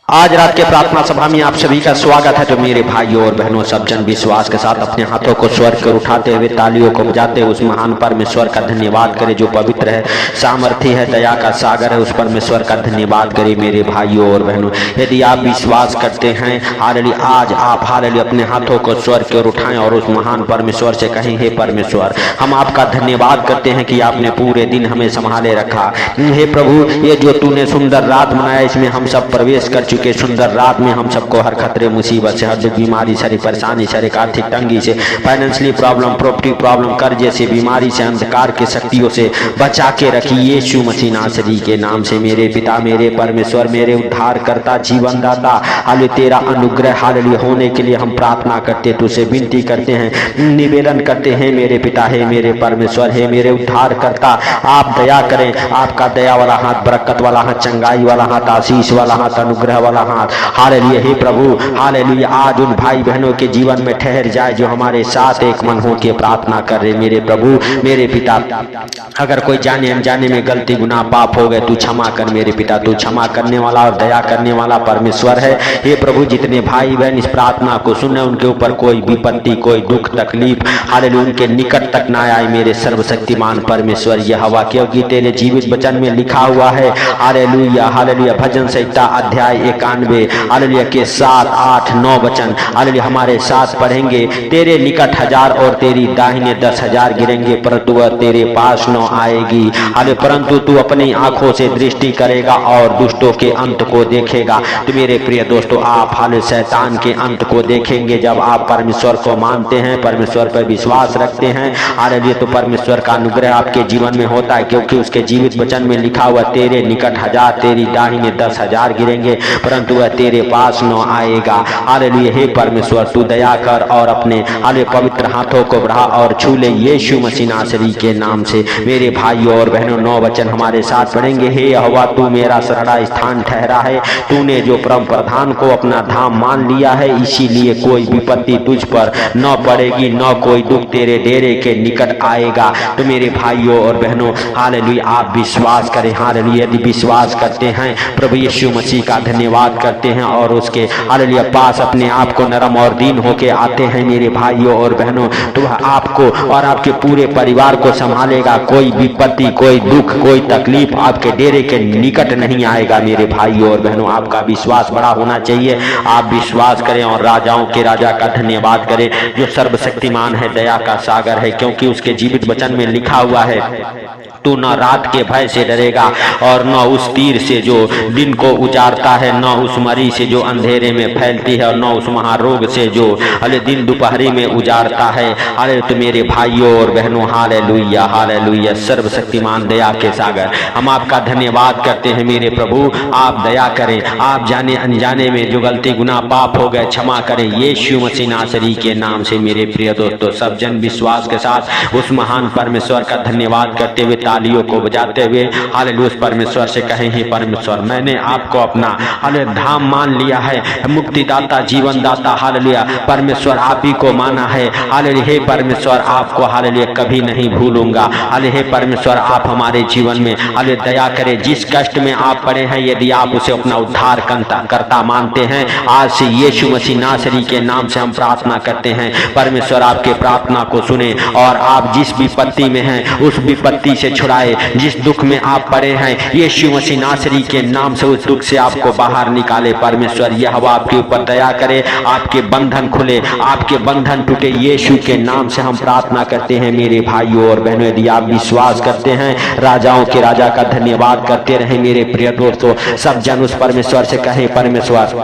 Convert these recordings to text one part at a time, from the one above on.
आज रात के प्रार्थना सभा में आप सभी का स्वागत है। तो मेरे भाइयों और बहनों, सब जन विश्वास के साथ अपने हाथों को स्वर्ग कर उठाते हुए तालियों को बजाते हुए उस महान परमेश्वर का धन्यवाद करें जो पवित्र है, सामर्थ्य है, दया का सागर है। उस परमेश्वर का धन्यवाद करें मेरे भाइयों और बहनों। यदि आप विश्वास करते हैं, हालेलुया, आज आप हालेलुया अपने हाथों को स्वर्ग की ओर उठाएं और उस महान परमेश्वर से कहें, हे परमेश्वर, हम आपका धन्यवाद करते हैं कि आपने पूरे दिन हमें संभाले रखा। हे प्रभु, ये जो तूने सुंदर रात बनाया, इसमें हम सब प्रवेश कर के सुंदर रात में हम सबको हर खतरे, मुसीबत से, हर दुख, बीमारी, सारी परेशानी, सारे आर्थिक तंगी से, फाइनेंशियली प्रॉब्लम, प्रॉपर्टी प्रॉब्लम, कर्जे से, बीमारी से, अंधकार के शक्तियों से बचा के रखी यीशु मसीह नासरी के नाम से। मेरे पिता, मेरे परमेश्वर, मेरे उद्धार करता, जीवन दाता, हालेलुया, तेरा अनुग्रह हालेलुया होने के लिए हम प्रार्थना करते, तुझसे विनती करते हैं, निवेदन करते हैं मेरे पिता, है मेरे परमेश्वर, है मेरे उद्धार करता, आप दया करें। आपका दया वाला हाथ, बरकत वाला हाथ, चंगाई वाला हाथ, आशीष वाला हाथ, अनुग्रह वाला हाथ, हालेलुया, हे प्रभु, हालेलुया, आज उन भाई बहनों के जीवन में ठहर जाए जो हमारे साथ एक मन हो के प्रार्थना कर रहे। मेरे प्रभु, मेरे पिता, अगर कोई जाने अनजाने में गलती, गुनाह, पाप हो गए, तू क्षमा कर मेरे पिता। तू क्षमा करने वाला और दया करने वाला परमेश्वर है। हे प्रभु, जितने भाई बहन इस प्रार्थना को सुने, उनके ऊपर कोई विपत्ति, कोई दुख, तकलीफ, हालेलुया, उनके निकट तक ना आए मेरे सर्वशक्तिमान परमेश्वर यहोवा, क्योंकि तेरे जीवित वचन में लिखा हुआ है, हालेलुया, हालेलुया, भजन संहिता अध्याय 91 हालेलुया के 7, 8, 9 वचन हालेलुया हमारे साथ पढ़ेंगे। तेरे निकट 1000 और तेरी दाहिने 10,000 गिरेंगे, परंतु वह तेरे पास न आएगी। हालेलुया, परंतु तू अपनी आंखों से दृष्टि करेगा और दुष्टों के अंत को देखेगा। तो मेरे प्रिय दोस्तों, आप हालेलुया शैतान के अंत को देखेंगे जब आप परमेश्वर को मानते हैं, परमेश्वर पर विश्वास रखते हैं। हालेलुया, तो परमेश्वर का अनुग्रह आपके जीवन में होता है, क्योंकि उसके जीवित वचन में लिखा हुआ, तेरे निकट 1000, तेरी दाहिने 10,000 गिरेंगे, परंतु वह तेरे पास न आएगा। हालेलुया, हे परमेश्वर, तू दया कर और अपने हालेलुया पवित्र हाथों को बढ़ा और छू ले यीशु मसीह नासरी के नाम से। मेरे भाइयों और बहनों, 9 वचन हमारे साथ पढ़ेंगे। हे यहोवा, तू मेरा शरणा स्थान ठहरा है, तूने जो परम प्रधान को अपना धाम मान लिया है, इसीलिए कोई विपत्ति तुझ पर न पड़ेगी, न कोई दुख तेरे डेरे के निकट आएगा। तो मेरे भाइयों और बहनों, हालेलुया, आप विश्वास करें। हालेलुया, यदि विश्वास करते हैं, प्रभु यीशु मसीह का धन्यवाद करते हैं और उसके हालेलुया पास अपने आप को नरम और दीन होके आते हैं, मेरे भाइयों और बहनों, तो वह आपको और आपके पूरे परिवार को संभालेगा। कोई विपत्ति, कोई दुख, कोई तकलीफ आपके डेरे के निकट नहीं आएगा। मेरे भाइयों और बहनों, आपका विश्वास बड़ा होना चाहिए। आप विश्वास करें और राजाओं के राजा का धन्यवाद करें जो सर्वशक्तिमान है, दया का सागर है, क्योंकि उसके जीवित वचन में लिखा हुआ है, तू न रात के भय से डरेगा और न उस तीर से जो दिन को उजाड़ता है, न उस मरी से जो अंधेरे में फैलती है, और न उस महारोग से जो अरे दिन दोपहरी में उजाड़ता है। अरे तो मेरे भाइयों और बहनों, हालेलुया, हालेलुया, सर्वशक्तिमान दया के सागर, हम आपका धन्यवाद करते हैं मेरे प्रभु। आप दया करें, आप जाने अनजाने में जो गलती, गुनाह, पाप हो गए, क्षमा करें यीशु मसीह नासरी के नाम से। मेरे प्रिय दोस्तों, सब जन विश्वास के साथ उस महान परमेश्वर का धन्यवाद करते हुए, तालियों को बजाते हुए हालेलुया उस परमेश्वर से कहें, हे परमेश्वर, मैंने आपको अपना हालेलुया धाम मान लिया है, मुक्तिदाता, जीवन दाता, हालेलुया परमेश्वर आप ही को माना है। हालेलुया, हे परमेश्वर, आपको हालेलुया कभी नहीं भूलूंगा। हालेलुया, हे परमेश्वर, आप हमारे जीवन में हालेलुया दया करें। जिस कष्ट में आप पड़े हैं, यदि आप उसे अपना उद्धार करता मानते हैं, आज से यीशु मसीह नासरी के नाम से हम प्रार्थना करते हैं, परमेश्वर आपके प्रार्थना को सुने और आप जिस विपत्ति में हैं उस विपत्ति से छुड़ाए। जिस दुख में आप पड़े हैं, यीशु मसीह नासरी के नाम से उस दुख से आपको बाहर निकाले। परमेश्वर यहोवा आपके ऊपर दया करे, आपके बंधन खुले, आपके बंधन टूटे, यीशु के नाम से हम प्रार्थना करते हैं। मेरे भाइयों और बहनों, यदि आप विश्वास करते हैं, राजाओं के राजा का धन्यवाद करते रहे। मेरे प्रिय दोस्तों, सब जन उस परमेश्वर से कहें, परमेश्वर,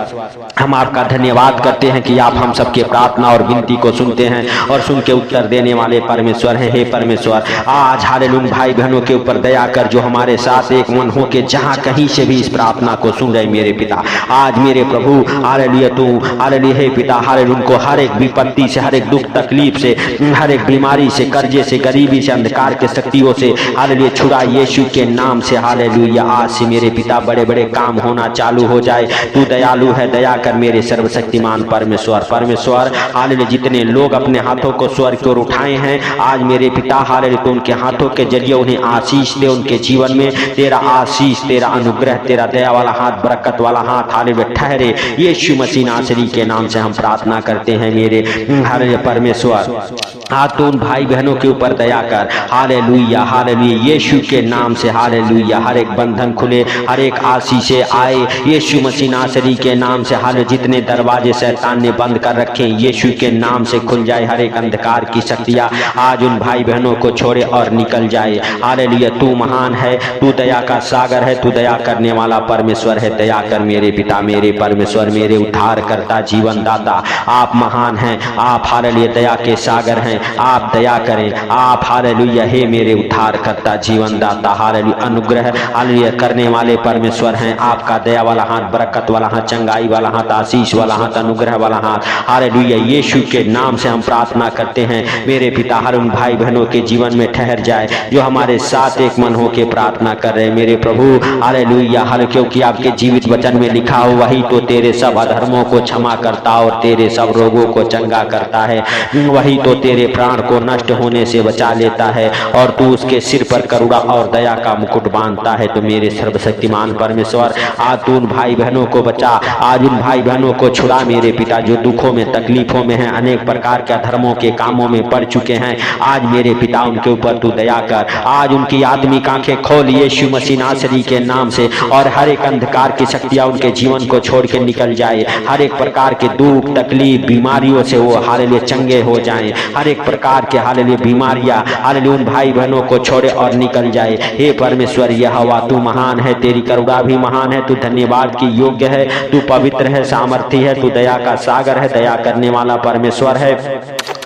हम आपका धन्यवाद करते हैं कि आप हम सबके प्रार्थना और विनती को सुनते हैं और सुन के उत्तर देने वाले परमेश्वर हैं। हे परमेश्वर, आज हालेलुया भाई बहनों के ऊपर दया कर जो हमारे साथ एक मन हो के जहां कहीं से भी इस प्रार्थना को सुन रहे मेरे पिता, आज मेरे प्रभु हालेलुया तू हालेलुया हे पिता हालेलुया उनको हर एक विपत्ति से, हर एक दुख तकलीफ से, हर एक बीमारी से, कर्जे से, गरीबी से, अंधकार के शक्तियों से हालेलुया छुड़ा यीशु के नाम से। हालेलुया, आज से मेरे पिता बड़े बड़े काम होना चालू हो जाए। तू दयालु है, दया कर मेरे सर्वशक्तिमान परमेश्वर। परमेश्वर हालेलुया, जितने लोग अपने हाथों को स्वर्ग की ओर उठाए हैं, आज मेरे पिता हालेलुया उनके हाथों के जरिए उन्हें उन्हें आशीष दे उनके जीवन में, तेरा आशीष, तेरा अनुग्रह, तेरा दया वाला हाथ, बरकत वाला हाथ हालेलुया ठहरे। यीशु मसीह नासरी के नाम से हम प्रार्थना करते हैं मेरे हालेलुया परमेश्वर। आज तो उन भाई बहनों के ऊपर दया कर, हालेलुया हालेलुया, यीशु के नाम से हालेलुया। हर एक बंधन खुले, हर एक आशीषें आए यीशु मसीह नासरी के नाम से। हालेलुया जितने दरवाजे शैतान ने बंद कर रखे यीशु के नाम से खुल जाए। हर एक अंधकार की शक्तियां आज उन भाई बहनों को छोड़े और निकल जाए। हालेलुया तू महान है, तू दया का सागर है, तू दया करने वाला परमेश्वर है। दया कर मेरे पिता, मेरे परमेश्वर, मेरे उद्धार करता, जीवन दाता, आप महान हैं, आप हालेलुया दया के सागर हैं, आप दया करें, आप हालेलुया हे मेरे उद्धार करता, जीवन दाता, हालेलुया अनुग्रह हालेलुया करने वाले परमेश्वर हैं। आपका दया वाला हाथ, बरकत वाला हाथ, चंगाई वाला हाथ, आशीष वाला हाथ, अनुग्रह वाला हाथ, हालेलुया यीशु के नाम से हम प्रार्थना करते हैं मेरे पिता। हर उन भाई बहनों के जीवन में ठहर जाए जो हमारे साथ एक मन हो के प्रार्थना कर रहे हैं मेरे प्रभु, हालेलुया। हर क्योंकि आपके जीवित वचन में लिखा हो वही तो तेरे सब अधर्मों को क्षमा करता और तेरे सब रोगों को चंगा करता है, वही तो तेरे प्राण को नष्ट होने से बचा लेता है और तू उसके सिर पर करुणा और दया का मुकुट बांधता है। तो मेरे सर्वशक्तिमान परमेश्वर आज तू उन भाई बहनों को बचा, आज उन भाई बहनों को छुड़ा मेरे पिता जो दुखों में तकलीफों में हैं, अनेक प्रकार के धर्मों के कामों में पड़ चुके हैं। आज मेरे पिता उनके ऊपर तू दया कर, आज उनकी आत्मिक आंखें खोल यीशु मसीह नासरी के नाम से और हर एक अंधकार की शक्तियां उनके जीवन को छोड़ के निकल जाए। हर एक प्रकार के दुख तकलीफ बीमारियों से वो हालेलुया चंगे हो जाएं। हर एक प्रकार के हालेलुया बीमारियां हालेलुया उन भाई बहनों को छोड़े और निकल जाए। हे परमेश्वर यहोवा तू महान है, तेरी करुणा भी महान है, तू धन्यवाद की योग्य है, तू पवित्र है, सामर्थी है, तू दया का सागर है, दया करने वाला परमेश्वर है।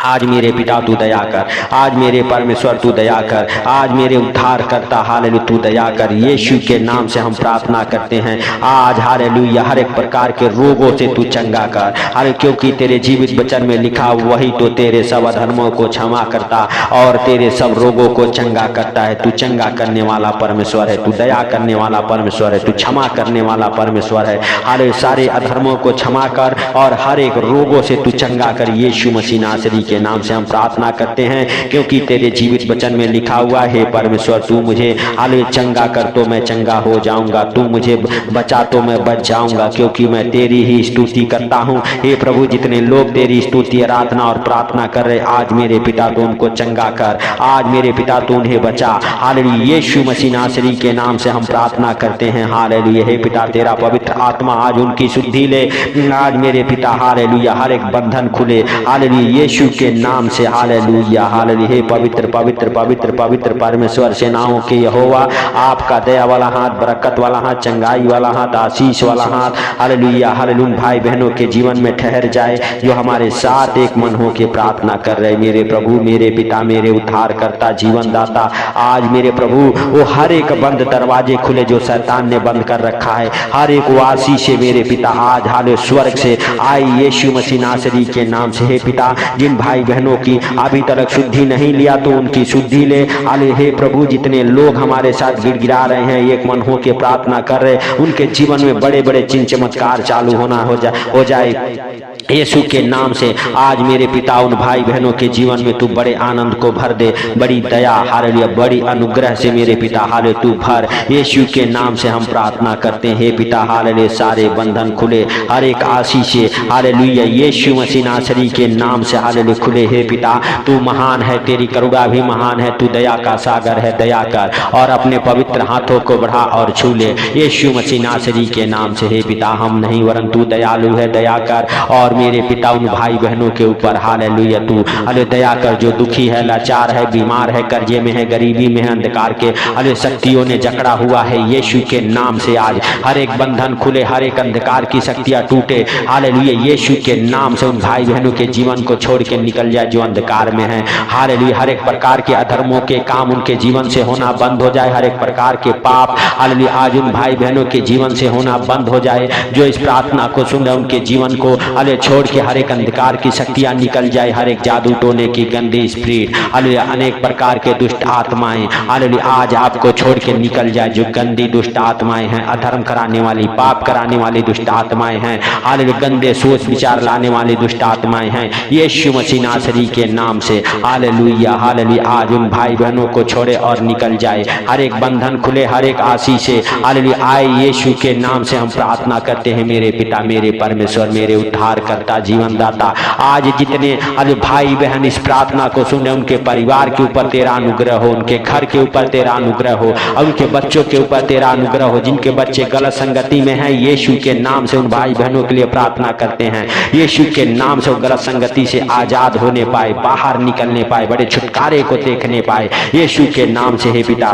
आज मेरे पिता तू दया कर, आज मेरे परमेश्वर तू दया कर, आज मेरे उद्धार करता हालेलुया तू दया कर। यीशु के नाम से हम प्रार्थना करते हैं आज हालेलुया हर एक प्रकार के रोगों से तू चंगा कर, हालेलुया क्योंकि तेरे जीवित वचन में लिखा वही तो तेरे सब अधर्मों को क्षमा करता और तेरे सब रोगों को चंगा करता है। तू चंगा करने वाला परमेश्वर है, तू दया करने वाला परमेश्वर है, तू क्षमा करने वाला परमेश्वर है। हालेलुया सारे अधर्मों को क्षमा कर और हर एक रोगों से तू चंगा कर। यीशु मसीह नासरी के नाम से हम प्रार्थना करते हैं क्योंकि तेरे जीवित वचन में लिखा हुआ है परमेश्वर तू मुझे हालेलुया चंगा कर तो मैं चंगा हो जाऊंगा, तू मुझे बचा तो मैं बच जाऊंगा क्योंकि मैं तेरी ही स्तुति करता हूँ। हे प्रभु जितने लोग तेरी स्तुति आराधना और प्रार्थना कर रहे आज मेरे पिता तू उनको चंगा कर, आज मेरे पिता तू उन्हें बचा। हालेलुया यीशु मसीह नासरी के नाम से हम प्रार्थना करते हैं हालेलुया। हे पिता तेरा पवित्र आत्मा आज उनकी शुद्धि ले, आज मेरे पिता हालेलुया हर एक बंधन खुले हालेलुया यीशु के नाम से हालेलुया हालेलुया। हे पवित्र पवित्र पवित्र पवित्र परमेश्वर सेनाओं के यहोवा आपका दया वाला हाथ, बरकत वाला हाथ, चंगाई वाला हाथ, आशीष वाला हाथ हालेलुया हालेलुया भाई बहनों के जीवन में ठहर जाए जो हमारे साथ एक मन हो के प्रार्थना कर रहे मेरे प्रभु मेरे पिता मेरे उद्धार करता जीवन दाता। आज मेरे प्रभु वो हर एक बंद दरवाजे खुले जो शैतान ने बंद कर रखा है, हर एक वासी से मेरे पिता आज हाले स्वर्ग से आई यीशु मसीह नासरी के नाम से। हे पिता जिन भाई बहनों की अभी तक शुद्धि नहीं लिया तो उनकी शुद्धि ले हाले। हे प्रभु जितने लोग हमारे साथ गिड़गिड़ा रहे हैं एक मन हो के प्रार्थना कर रहे उनके जीवन में बड़े बड़े चिन्ह चमत्कार चालू होना हो जाए यीशु के नाम से। आज मेरे पिता उन भाई बहनों के जीवन में तू बड़े आनंद को भर दे, बड़ी दया हालेलुया बड़ी अनुग्रह से मेरे पिता हाले तू भर। यीशु के नाम से हम प्रार्थना करते हैं हे पिता हालेलुया सारे बंधन खुले, हर एक आशीष हालेलुया यीशु मसीह नासरी के नाम से हालेलुया खुले। हे पिता तू महान है, तेरी करुणा भी महान है, तू दया का सागर है, दया कर और अपने पवित्र हाथों को बढ़ा और छू ले यीशु मसीह नासरी के नाम से। हे पिता हम नहीं वरन तू दयालु है, दया कर और मेरे पिता उन भाई बहनों के ऊपर हालेलुया तू हाले दया कर जो दुखी है, लाचार है, बीमार है, कर्जे में है, गरीबी में है, अंधकार के हाले शक्तियों ने जकड़ा हुआ है यीशु के नाम से। आज हर एक बंधन खुले, हर एक अंधकार की शक्तियां टूटे हालेलुया यीशु के नाम से। उन भाई बहनों के जीवन को छोड़ के निकल जाए जो अंधकार में है हालेलुया। हर एक प्रकार के अधर्मों के काम उनके जीवन से होना बंद हो जाए, हर एक प्रकार के पाप हालेलुया आज उन भाई बहनों के जीवन से होना बंद हो जाए। जो इस प्रार्थना को सुन रहे उनके जीवन को हाले छोड़ के हर एक अंधकार की शक्तियां निकल जाए, हर एक जादू टोने की गंदी स्पिरिट, हालेलुया, अनेक प्रकार के दुष्ट आत्माएं, हालेलुया, आज आपको छोड़ के निकल जाए। जो गंदी दुष्ट आत्माएं हैं, अधर्म कराने वाली, पाप कराने वाली दुष्ट आत्माएं हैं, हालेलुया, गंदे सोच विचार लाने वाली दुष्ट आत्माएं हैं, यीशु मसीह नासरी के नाम से, हालेलुया, हालेलुया, आज उन भाई बहनों को छोड़े और निकल जाए। हर एक बंधन खुले, हर एक आशीष से, हालेलुया, आए यीशु के नाम से हम प्रार्थना करते हैं मेरे पिता, मेरे परमेश्वर, मेरे उद्धार करता, जीवन दाता। आज जितने भाई बहन इस प्रार्थना को सुने, उनके परिवार के ऊपर तेरा अनुग्रह हो, उनके घर के ऊपर तेरा अनुग्रह हो, और उनके बच्चों के ऊपर तेरा अनुग्रह हो। जिनके बच्चे गलत संगति में हैं, यीशु के नाम से उन भाई बहनों के लिए प्रार्थना करते हैं, यीशु के नाम से वो गलत संगति से आजाद होने पाए, बाहर निकलने पाए, बड़े छुटकारे को देखने पाए, यीशु के नाम से। हे पिता,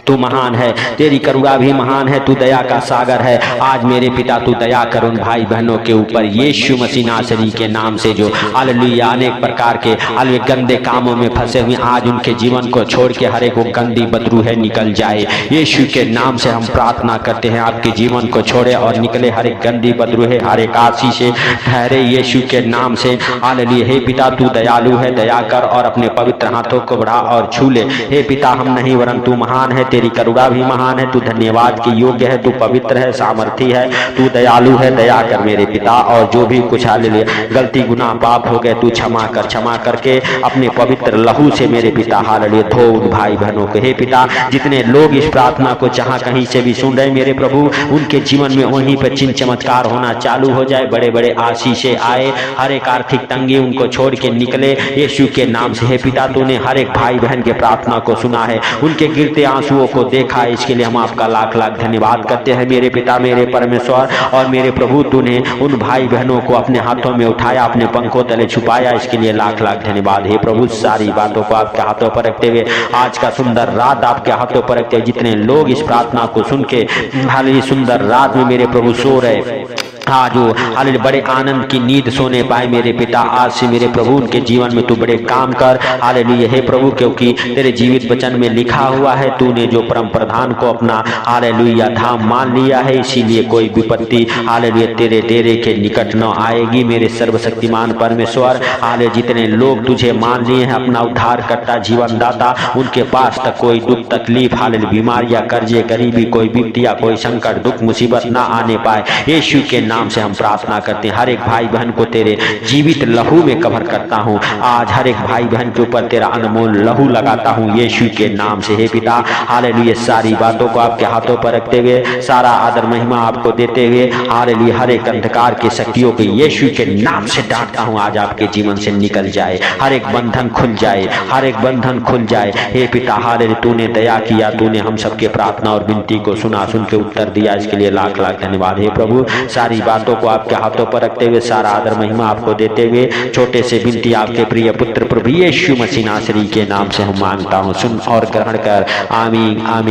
तू महान है, तेरी करुणा भी महान है, तू दया का सागर है। आज मेरे पिता तू दया कर उन भाई बहनों के ऊपर, यीशु मसीह नासरी के नाम से, जो हालेलुया अनेक प्रकार के हालेलुया गंदे कामों में फंसे हुए, आज उनके जीवन को छोड़ के हर एक वो गंदी बदरू है निकल जाए। यीशु के नाम से हम प्रार्थना करते हैं, आपके जीवन को छोड़े और निकले हर एक गंदी बदरू है, हर एक आशीष से ठहरे यीशु के नाम से। हालेलुया, हे पिता तू दयालु है, दया कर और अपने पवित्र हाथों को बढ़ा और छू ले। हे पिता, हम नहीं वरन तू महान है, तेरी करुणा भी महान है, तू धन्यवाद के योग्य है, तू पवित्र है, सामर्थी है, तू दयालु है, दया कर मेरे पिता। और जो भी कुछ हालेलुया गलती गुनाह पाप हो गए, तू क्षमा कर, क्षमा करके अपने पवित्र लहू से मेरे पिता हालेलुया धो उन भाई बहनों को। हे पिता, जितने लोग इस प्रार्थना को जहां कहीं से भी सुन रहे मेरे प्रभु, उनके जीवन में वहीं पर चिन्ह चमत्कार होना चालू हो जाए, बड़े बड़े आशीषें आए, हर एक आर्थिक तंगी उनको छोड़ के निकले यीशु के नाम से। हे पिता, तूने हर एक भाई बहन के प्रार्थना को सुना है, उनके गिरते आंसुओं को देखा है, इसके लिए हम आपका लाख लाख धन्यवाद करते हैं मेरे पिता, मेरे परमेश्वर और मेरे प्रभु। तूने उन भाई बहनों को अपने हाथों में उठाया, अपने पंखों तले छुपाया, इसके लिए लाख लाख धन्यवाद। हे प्रभु, सारी बातों को आपके हाथों पर रखते हुए, आज का सुंदर रात आपके हाथों पर रखते हुए, जितने लोग इस प्रार्थना को सुन के हालेलुया सुंदर रात में मेरे प्रभु सो रहे, आज वो हालेलुया बड़े आनंद की नींद सोने पाए मेरे पिता। आज से मेरे प्रभु उनके जीवन में तू बड़े काम कर, हालेलुया हे प्रभु, क्योंकि तेरे जीवित वचन में लिखा हुआ है, तूने जो परम प्रधान को अपना हालेलुया धाम मान लिया है, इसीलिए कोई विपत्ति हालेलुया तेरे डेरे के निकट न आएगी मेरे सर्वशक्तिमान परमेश्वर। हालेलुया, जितने लोग तुझे मान लिए हैं अपना उद्धार करता, जीवन दाता, उनके पास तक कोई दुख तकलीफ हालेलुया बीमारियां, कर्जे, गरीबी, कोई विपत्तियां, कोई संकट, दुख, मुसीबत ना आने पाए, यीशु के नाम से हम प्रार्थना करते हैं। हर एक भाई बहन को तेरे जीवित लहू में कवर करता हूँ, आज हर एक भाई बहन के ऊपर तेरा अनमोल लहू लगाता हूँ यीशु के नाम से। हे पिता, हालेलुया सारी बातों को आपके हाथों पर रखते हुए, सारा आदर महिमा आपको देते हुए, हालेलुया हर एक अंधकार की शक्तियों को यीशु के नाम से डांटता हूँ, आज आपके जीवन से निकल जाए, हर एक बंधन खुल जाए, हर एक बंधन खुल जाए। हे पिता, हालेलुया तूने दया किया, तूने हम सबके प्रार्थना और विनती को सुना, सुन के उत्तर दिया, इसके लिए लाख लाख धन्यवाद। हे प्रभु, सारी बातों को आपके हाथों पर रखते हुए, सारा आदर महिमा आपको देते हुए, छोटे से विनती आपके प्रिय पुत्र प्रभु यीशु मसीह नासरी के नाम से हम मांगता हूँ, सुन और ग्रहण कर, आमीन आमीन।